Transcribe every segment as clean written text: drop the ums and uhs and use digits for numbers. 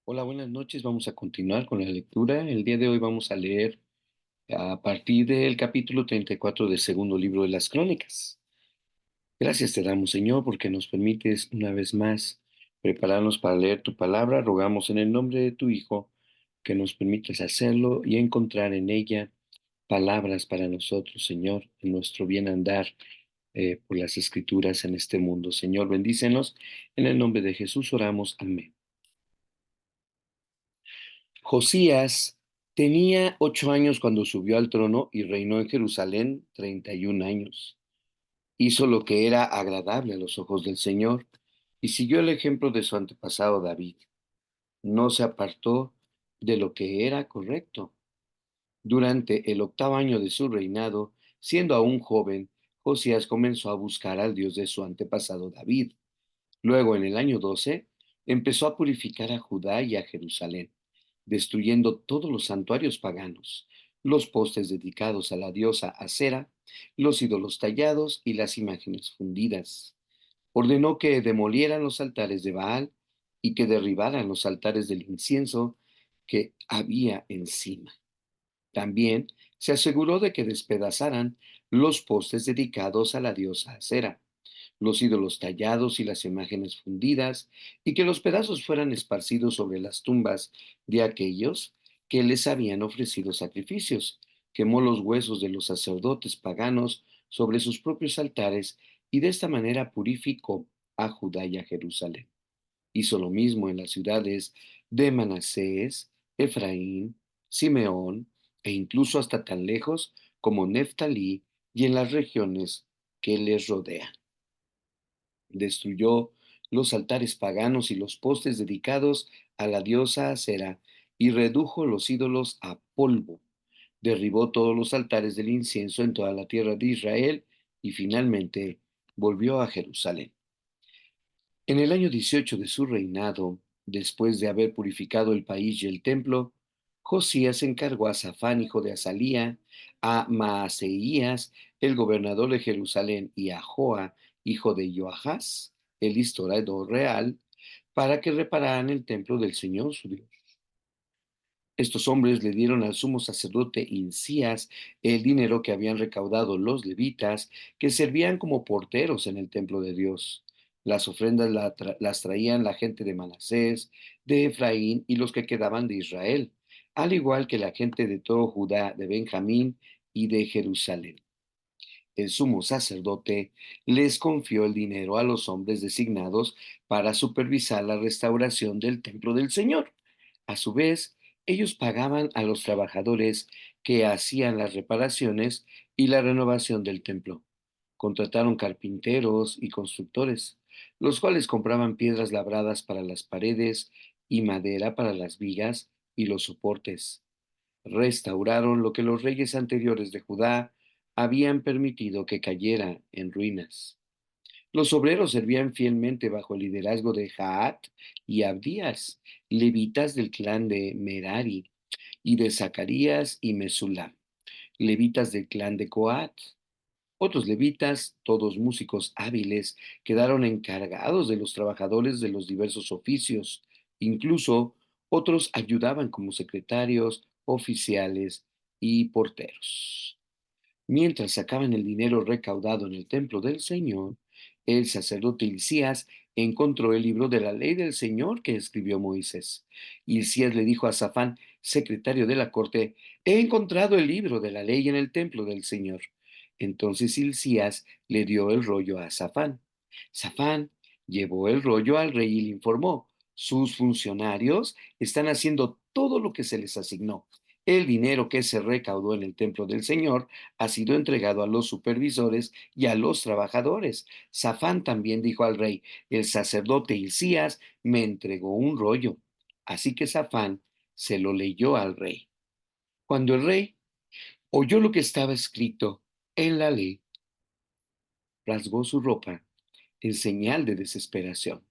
Hola, buenas noches. Vamos a continuar con la lectura. El día de hoy vamos a leer a partir del capítulo 34 del segundo libro de las Crónicas. Gracias te damos, Señor, porque nos permites una vez más prepararnos para leer tu palabra. Rogamos en el nombre de tu Hijo que nos permitas hacerlo y encontrar en ella palabras para nosotros, Señor, en nuestro bien andar por las Escrituras en este mundo. Señor, bendícenos. En el nombre de Jesús oramos. Amén. Josías tenía 8 años cuando subió al trono y reinó en Jerusalén 31 años. Hizo lo que era agradable a los ojos del Señor y siguió el ejemplo de su antepasado David. No se apartó de lo que era correcto. Durante el 8.º año de su reinado, siendo aún joven, Josías comenzó a buscar al Dios de su antepasado David. Luego, en el año 12, empezó a purificar a Judá y a Jerusalén, destruyendo todos los santuarios paganos, los postes dedicados a la diosa Acera, los ídolos tallados y las imágenes fundidas. Ordenó que demolieran los altares de Baal y que derribaran los altares del incienso que había encima. También se aseguró de que despedazaran los postes dedicados a la diosa Acera, los ídolos tallados y las imágenes fundidas, y que los pedazos fueran esparcidos sobre las tumbas de aquellos que les habían ofrecido sacrificios. Quemó los huesos de los sacerdotes paganos sobre sus propios altares y de esta manera purificó a Judá y a Jerusalén. Hizo lo mismo en las ciudades de Manasés, Efraín, Simeón e incluso hasta tan lejos como Neftalí y en las regiones que les rodean. Destruyó los altares paganos y los postes dedicados a la diosa Acera y redujo los ídolos a polvo. Derribó todos los altares del incienso en toda la tierra de Israel y finalmente volvió a Jerusalén. En el año 18 de su reinado, después de haber purificado el país y el templo, Josías encargó a Safán, hijo de Azalía, a Maaseías, el gobernador de Jerusalén, y a Joa, hijo de Joahaz, el historiador real, para que repararan el templo del Señor su Dios. Estos hombres le dieron al sumo sacerdote Hilcías el dinero que habían recaudado los levitas, que servían como porteros en el templo de Dios. Las ofrendas las traían la gente de Manasés, de Efraín y los que quedaban de Israel, al igual que la gente de todo Judá, de Benjamín y de Jerusalén. El sumo sacerdote les confió el dinero a los hombres designados para supervisar la restauración del templo del Señor. A su vez, ellos pagaban a los trabajadores que hacían las reparaciones y la renovación del templo. Contrataron carpinteros y constructores, los cuales compraban piedras labradas para las paredes y madera para las vigas y los soportes. Restauraron lo que los reyes anteriores de Judá habían permitido que cayera en ruinas. Los obreros servían fielmente bajo el liderazgo de Jaat y Abdías, levitas del clan de Merari, y de Zacarías y Mesulam, levitas del clan de Coat. Otros levitas, todos músicos hábiles, quedaron encargados de los trabajadores de los diversos oficios. Incluso otros ayudaban como secretarios, oficiales y porteros. Mientras sacaban el dinero recaudado en el templo del Señor, el sacerdote Hilcías encontró el libro de la ley del Señor que escribió Moisés. Hilcías le dijo a Safán, secretario de la corte: he encontrado el libro de la ley en el templo del Señor. Entonces Hilcías le dio el rollo a Safán. Safán llevó el rollo al rey y le informó: sus funcionarios están haciendo todo lo que se les asignó. El dinero que se recaudó en el templo del Señor ha sido entregado a los supervisores y a los trabajadores. Safán también dijo al rey: el sacerdote Hilcías me entregó un rollo. Así que Safán se lo leyó al rey. Cuando el rey oyó lo que estaba escrito en la ley, rasgó su ropa en señal de desesperación.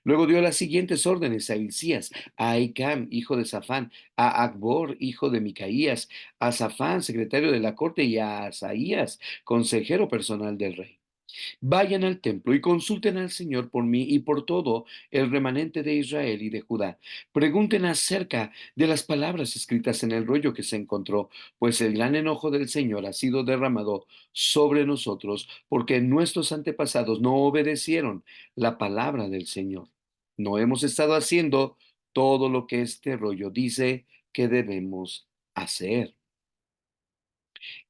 Luego dio las siguientes órdenes a Hilcías, a Ahicam, hijo de Safán, a Acbor, hijo de Micaías, a Safán, secretario de la corte, y a Asaías, consejero personal del rey. Vayan al templo y consulten al Señor por mí y por todo el remanente de Israel y de Judá. Pregunten acerca de las palabras escritas en el rollo que se encontró, pues el gran enojo del Señor ha sido derramado sobre nosotros, porque nuestros antepasados no obedecieron la palabra del Señor. No hemos estado haciendo todo lo que este rollo dice que debemos hacer.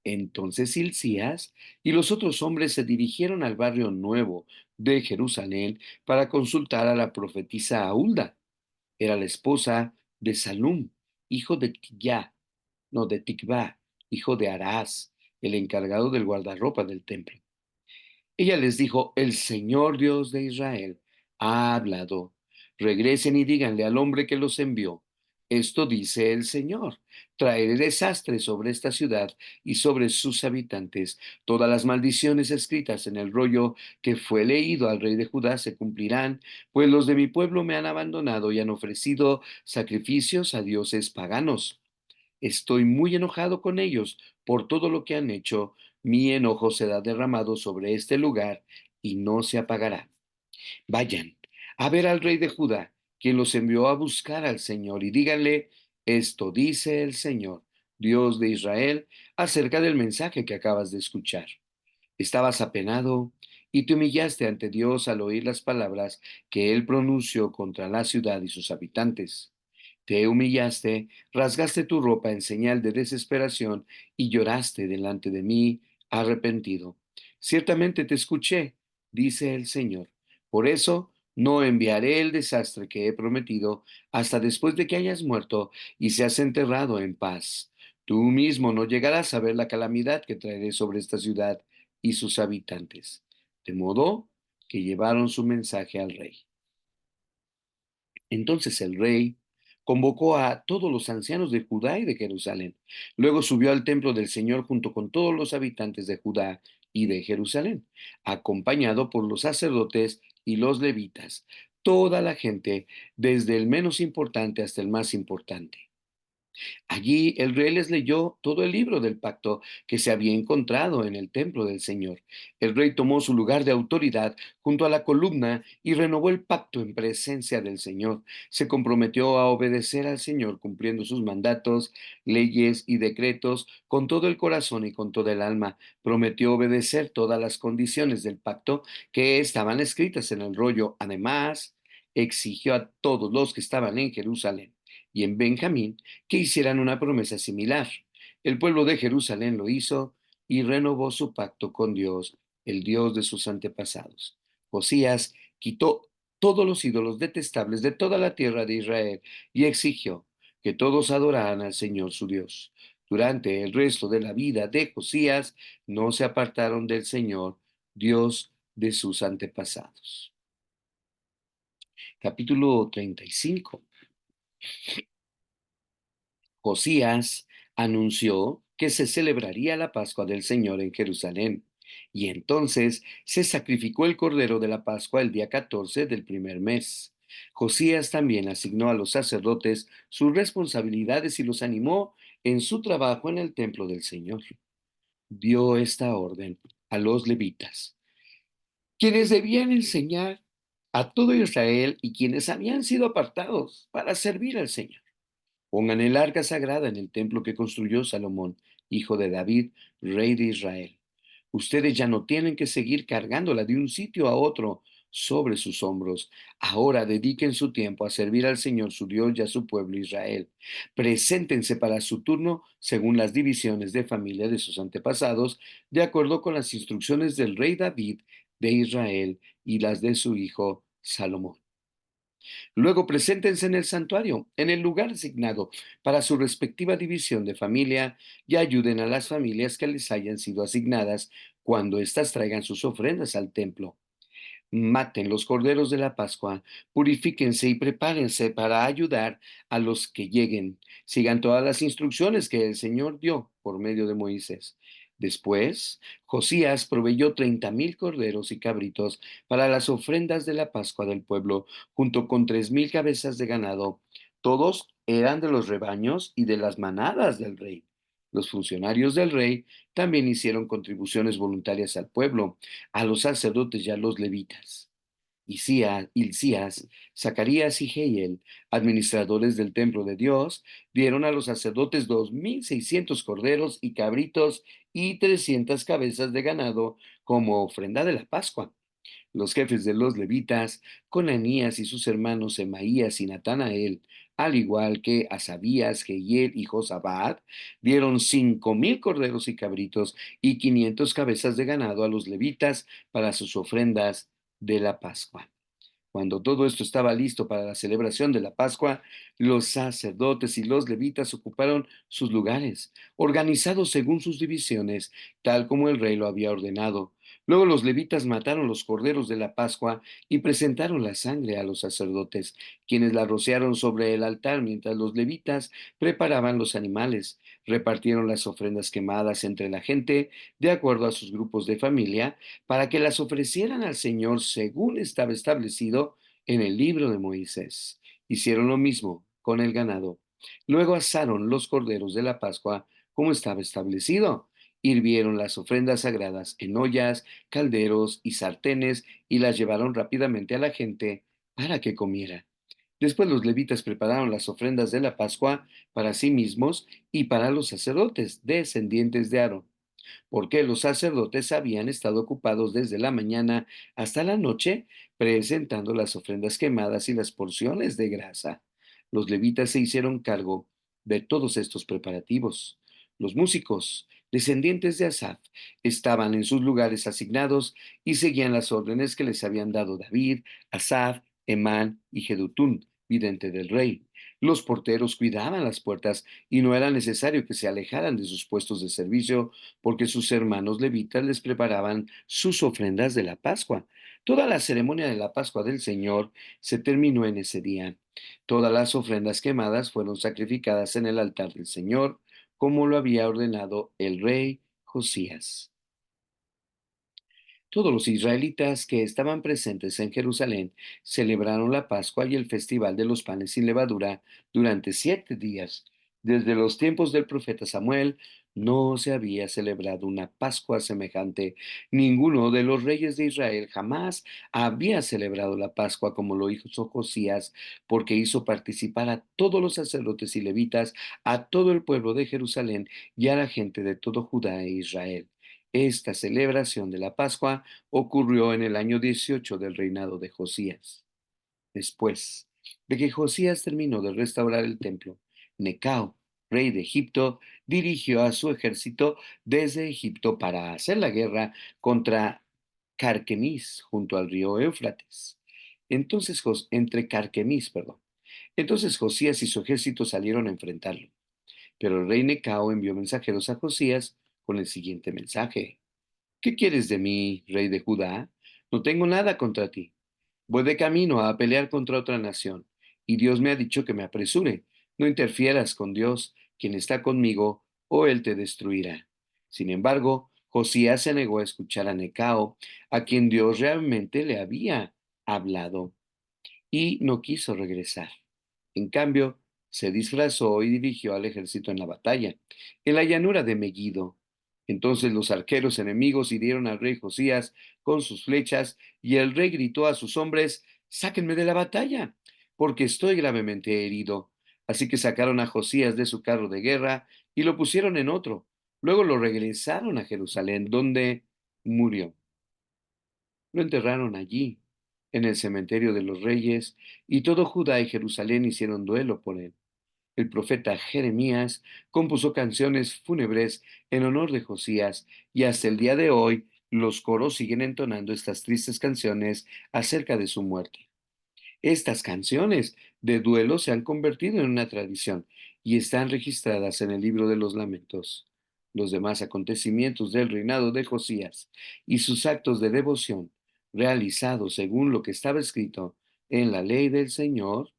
Entonces Hilcías y los otros hombres se dirigieron al barrio nuevo de Jerusalén para consultar a la profetisa Hulda. Era la esposa de Salum, hijo de Tilla, no, de Tikvá, hijo de Arás, el encargado del guardarropa del templo. Ella les dijo, el Señor Dios de Israel ha hablado. Regresen y díganle al hombre que los envió. Esto dice el Señor. Traeré desastre sobre esta ciudad y sobre sus habitantes. Todas las maldiciones escritas en el rollo que fue leído al rey de Judá se cumplirán, pues los de mi pueblo me han abandonado y han ofrecido sacrificios a dioses paganos. Estoy muy enojado con ellos por todo lo que han hecho. Mi enojo será derramado sobre este lugar y no se apagará. Vayan a ver al rey de Judá, quien los envió a buscar al Señor, y díganle, esto dice el Señor, Dios de Israel, acerca del mensaje que acabas de escuchar. Estabas apenado y te humillaste ante Dios al oír las palabras que él pronunció contra la ciudad y sus habitantes. Te humillaste, rasgaste tu ropa en señal de desesperación y lloraste delante de mí arrepentido. Ciertamente te escuché, dice el Señor. Por eso no enviaré el desastre que he prometido hasta después de que hayas muerto y seas enterrado en paz. Tú mismo no llegarás a ver la calamidad que traeré sobre esta ciudad y sus habitantes. De modo que llevaron su mensaje al rey. Entonces el rey convocó a todos los ancianos de Judá y de Jerusalén. Luego subió al templo del Señor junto con todos los habitantes de Judá y de Jerusalén, acompañado por los sacerdotes y los levitas, toda la gente, desde el menos importante hasta el más importante. Allí el rey les leyó todo el libro del pacto que se había encontrado en el templo del Señor. El rey tomó su lugar de autoridad junto a la columna y renovó el pacto en presencia del Señor. Se comprometió a obedecer al Señor cumpliendo sus mandatos, leyes y decretos con todo el corazón y con toda el alma. Prometió obedecer todas las condiciones del pacto que estaban escritas en el rollo. Además, exigió a todos los que estaban en Jerusalén y en Benjamín que hicieran una promesa similar. El pueblo de Jerusalén lo hizo y renovó su pacto con Dios, el Dios de sus antepasados. Josías quitó todos los ídolos detestables de toda la tierra de Israel y exigió que todos adoraran al Señor su Dios. Durante el resto de la vida de Josías no se apartaron del Señor, Dios de sus antepasados. Capítulo 35. Josías anunció que se celebraría la Pascua del Señor en Jerusalén, y entonces se sacrificó el cordero de la Pascua el día 14 del primer mes. Josías también asignó a los sacerdotes sus responsabilidades y los animó en su trabajo en el templo del Señor. Dio esta orden a los levitas, quienes debían enseñar a todo Israel y quienes habían sido apartados para servir al Señor. Pongan el arca sagrada en el templo que construyó Salomón, hijo de David, rey de Israel. Ustedes ya no tienen que seguir cargándola de un sitio a otro sobre sus hombros. Ahora dediquen su tiempo a servir al Señor su Dios y a su pueblo Israel. Preséntense para su turno según las divisiones de familia de sus antepasados, de acuerdo con las instrucciones del rey David de Israel y las de su hijo Salomón. Luego preséntense en el santuario, en el lugar asignado para su respectiva división de familia, y ayuden a las familias que les hayan sido asignadas cuando éstas traigan sus ofrendas al templo. Maten los corderos de la Pascua, purifíquense y prepárense para ayudar a los que lleguen. Sigan todas las instrucciones que el Señor dio por medio de Moisés. Después, Josías proveyó 30,000 corderos y cabritos para las ofrendas de la Pascua del pueblo, junto con 3,000 cabezas de ganado. Todos eran de los rebaños y de las manadas del rey. Los funcionarios del rey también hicieron contribuciones voluntarias al pueblo, a los sacerdotes y a los levitas. Hilcías, Zacarías y Jehiel, administradores del templo de Dios, dieron a los sacerdotes 2.600 corderos y cabritos y 300 cabezas de ganado como ofrenda de la Pascua. Los jefes de los levitas, Conanías y sus hermanos Semaías y Natanael, al igual que Asabías, Jehiel y Josabad, dieron 5.000 corderos y cabritos y 500 cabezas de ganado a los levitas para sus ofrendas de la Pascua. Cuando todo esto estaba listo para la celebración de la Pascua, los sacerdotes y los levitas ocuparon sus lugares, organizados según sus divisiones, tal como el rey lo había ordenado. Luego los levitas mataron los corderos de la Pascua y presentaron la sangre a los sacerdotes, quienes la rociaron sobre el altar mientras los levitas preparaban los animales. Repartieron las ofrendas quemadas entre la gente de acuerdo a sus grupos de familia para que las ofrecieran al Señor según estaba establecido en el libro de Moisés. Hicieron lo mismo con el ganado. Luego asaron los corderos de la Pascua como estaba establecido. Hirvieron las ofrendas sagradas en ollas, calderos y sartenes y las llevaron rápidamente a la gente para que comiera. Después los levitas prepararon las ofrendas de la Pascua para sí mismos y para los sacerdotes, descendientes de Aarón, porque los sacerdotes habían estado ocupados desde la mañana hasta la noche presentando las ofrendas quemadas y las porciones de grasa. Los levitas se hicieron cargo de todos estos preparativos. Los músicos, descendientes de Asaf, estaban en sus lugares asignados y seguían las órdenes que les habían dado David, Asaf, Emán y Jedutún, vidente del rey. Los porteros cuidaban las puertas y no era necesario que se alejaran de sus puestos de servicio porque sus hermanos levitas les preparaban sus ofrendas de la Pascua. Toda la ceremonia de la Pascua del Señor se terminó en ese día. Todas las ofrendas quemadas fueron sacrificadas en el altar del Señor, como lo había ordenado el rey Josías. Todos los israelitas que estaban presentes en Jerusalén celebraron la Pascua y el Festival de los Panes sin Levadura durante 7 días. Desde los tiempos del profeta Samuel no se había celebrado una Pascua semejante. Ninguno de los reyes de Israel jamás había celebrado la Pascua como lo hizo Josías, porque hizo participar a todos los sacerdotes y levitas, a todo el pueblo de Jerusalén y a la gente de todo Judá e Israel. Esta celebración de la Pascua ocurrió en el año 18 del reinado de Josías. Después de que Josías terminó de restaurar el templo, Necao, rey de Egipto, dirigió a su ejército desde Egipto para hacer la guerra contra Carquemis junto al río Éufrates. Entre Carquemis, perdón. Entonces Josías y su ejército salieron a enfrentarlo. Pero el rey Necao envió mensajeros a Josías con el siguiente mensaje: ¿Qué quieres de mí, rey de Judá? No tengo nada contra ti. Voy de camino a pelear contra otra nación, y Dios me ha dicho que me apresure. No interfieras con Dios, quien está conmigo, o Él te destruirá. Sin embargo, Josías se negó a escuchar a Necao, a quien Dios realmente le había hablado, y no quiso regresar. En cambio, se disfrazó y dirigió al ejército en la batalla, en la llanura de Megiddo. Entonces los arqueros enemigos hirieron al rey Josías con sus flechas, y el rey gritó a sus hombres: «Sáquenme de la batalla, porque estoy gravemente herido». Así que sacaron a Josías de su carro de guerra y lo pusieron en otro. Luego lo regresaron a Jerusalén, donde murió. Lo enterraron allí, en el cementerio de los reyes, y todo Judá y Jerusalén hicieron duelo por él. El profeta Jeremías compuso canciones fúnebres en honor de Josías, y hasta el día de hoy los coros siguen entonando estas tristes canciones acerca de su muerte. Estas canciones de duelo se han convertido en una tradición y están registradas en el libro de los lamentos. Los demás acontecimientos del reinado de Josías y sus actos de devoción, realizados según lo que estaba escrito en la ley del Señor,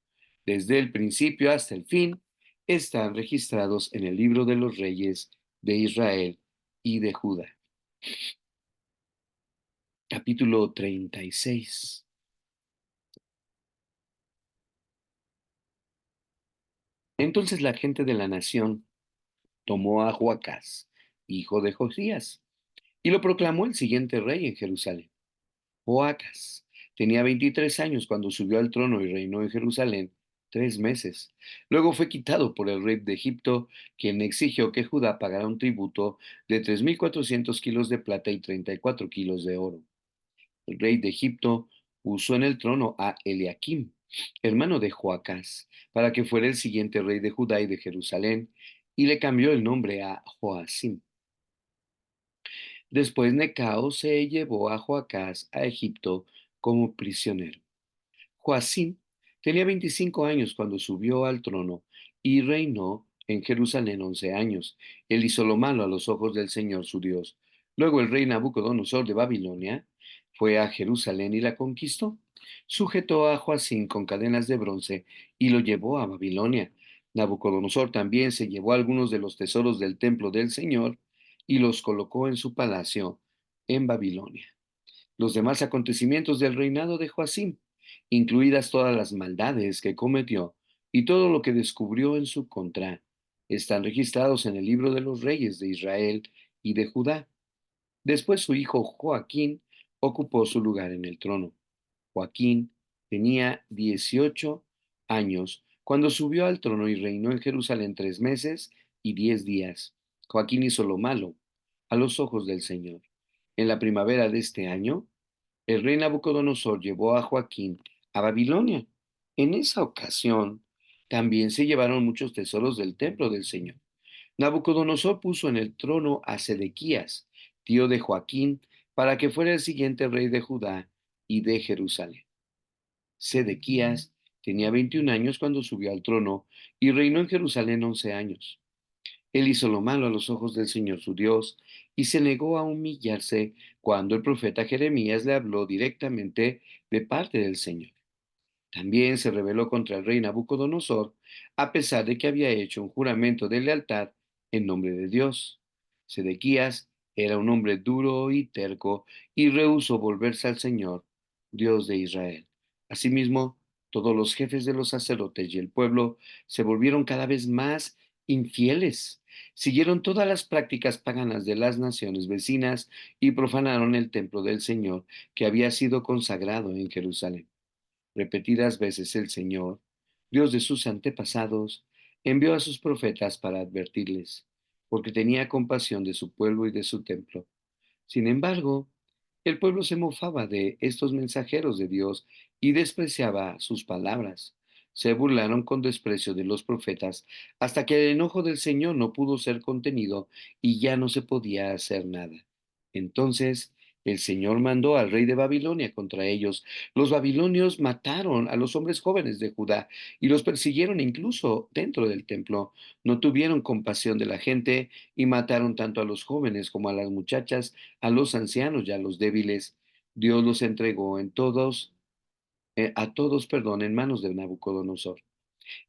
desde el principio hasta el fin, están registrados en el libro de los reyes de Israel y de Judá. Capítulo 36. Entonces la gente de la nación tomó a Joacás, hijo de Josías, y lo proclamó el siguiente rey en Jerusalén. Joacás tenía 23 años cuando subió al trono y reinó en Jerusalén 3 meses. Luego fue quitado por el rey de Egipto, quien exigió que Judá pagara un tributo de 3.400 kilos de plata y 34 kilos de oro. El rey de Egipto puso en el trono a Eliakim, hermano de Joacás, para que fuera el siguiente rey de Judá y de Jerusalén, y le cambió el nombre a Joacim. Después Necao se llevó a Joacás a Egipto como prisionero. Joacim tenía 25 años cuando subió al trono y reinó en Jerusalén 11 años. Él hizo lo malo a los ojos del Señor su Dios. Luego el rey Nabucodonosor de Babilonia fue a Jerusalén y la conquistó. Sujetó a Joacim con cadenas de bronce y lo llevó a Babilonia. Nabucodonosor también se llevó algunos de los tesoros del templo del Señor y los colocó en su palacio en Babilonia. Los demás acontecimientos del reinado de Joacim, incluidas todas las maldades que cometió y todo lo que descubrió en su contra, están registrados en el libro de los reyes de Israel y de Judá. Después su hijo Joaquín ocupó su lugar en el trono. Joaquín tenía 18 años cuando subió al trono y reinó en Jerusalén 3 meses y 10 días. Joaquín hizo lo malo a los ojos del Señor. En la primavera de este año, el rey Nabucodonosor llevó a Joaquín a Babilonia. En esa ocasión, también se llevaron muchos tesoros del templo del Señor. Nabucodonosor puso en el trono a Sedequías, tío de Joaquín, para que fuera el siguiente rey de Judá y de Jerusalén. Sedequías tenía 21 años cuando subió al trono y reinó en Jerusalén 11 años. Él hizo lo malo a los ojos del Señor su Dios y se negó a humillarse cuando el profeta Jeremías le habló directamente de parte del Señor. También se rebeló contra el rey Nabucodonosor, a pesar de que había hecho un juramento de lealtad en nombre de Dios. Sedequías era un hombre duro y terco y rehusó volverse al Señor, Dios de Israel. Asimismo, todos los jefes de los sacerdotes y el pueblo se volvieron cada vez más infieles. Siguieron todas las prácticas paganas de las naciones vecinas y profanaron el templo del Señor que había sido consagrado en Jerusalén. Repetidas veces el Señor, Dios de sus antepasados, envió a sus profetas para advertirles, porque tenía compasión de su pueblo y de su templo. Sin embargo, el pueblo se mofaba de estos mensajeros de Dios y despreciaba sus palabras. Se burlaron con desprecio de los profetas hasta que el enojo del Señor no pudo ser contenido y ya no se podía hacer nada. Entonces el Señor mandó al rey de Babilonia contra ellos. Los babilonios mataron a los hombres jóvenes de Judá y los persiguieron incluso dentro del templo. No tuvieron compasión de la gente y mataron tanto a los jóvenes como a las muchachas, a los ancianos y a los débiles. Dios los entregó a todos, perdón, en manos de Nabucodonosor.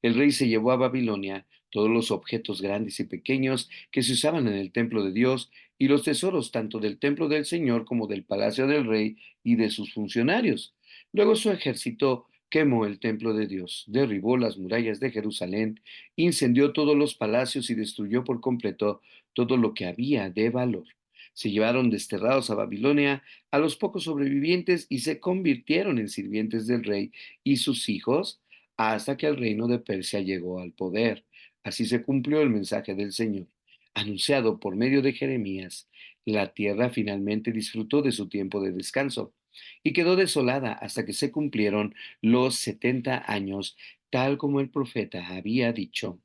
El rey se llevó a Babilonia todos los objetos grandes y pequeños que se usaban en el templo de Dios y los tesoros tanto del templo del Señor como del palacio del rey y de sus funcionarios. Luego su ejército quemó el templo de Dios, derribó las murallas de Jerusalén, incendió todos los palacios y destruyó por completo todo lo que había de valor. Se llevaron desterrados a Babilonia a los pocos sobrevivientes y se convirtieron en sirvientes del rey y sus hijos hasta que el reino de Persia llegó al poder. Así se cumplió el mensaje del Señor, anunciado por medio de Jeremías. La tierra finalmente disfrutó de su tiempo de descanso y quedó desolada hasta que se cumplieron los 70 años, tal como el profeta había dicho.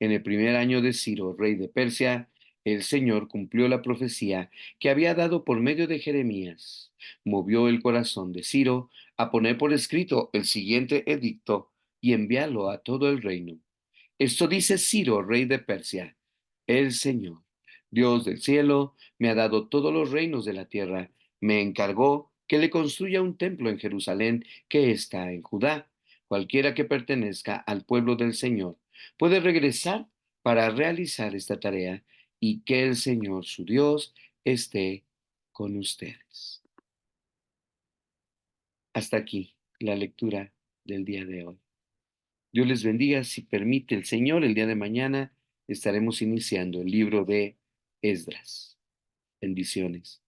En el primer año de Ciro, rey de Persia, el Señor cumplió la profecía que había dado por medio de Jeremías. Movió el corazón de Ciro a poner por escrito el siguiente edicto y enviarlo a todo el reino. Esto dice Ciro, rey de Persia: el Señor, Dios del cielo, me ha dado todos los reinos de la tierra. Me encargó que le construya un templo en Jerusalén que está en Judá. Cualquiera que pertenezca al pueblo del Señor puede regresar para realizar esta tarea y que el Señor su Dios esté con ustedes. Hasta aquí la lectura del día de hoy. Dios les bendiga. Si permite el Señor, el día de mañana estaremos iniciando el libro de Esdras. Bendiciones.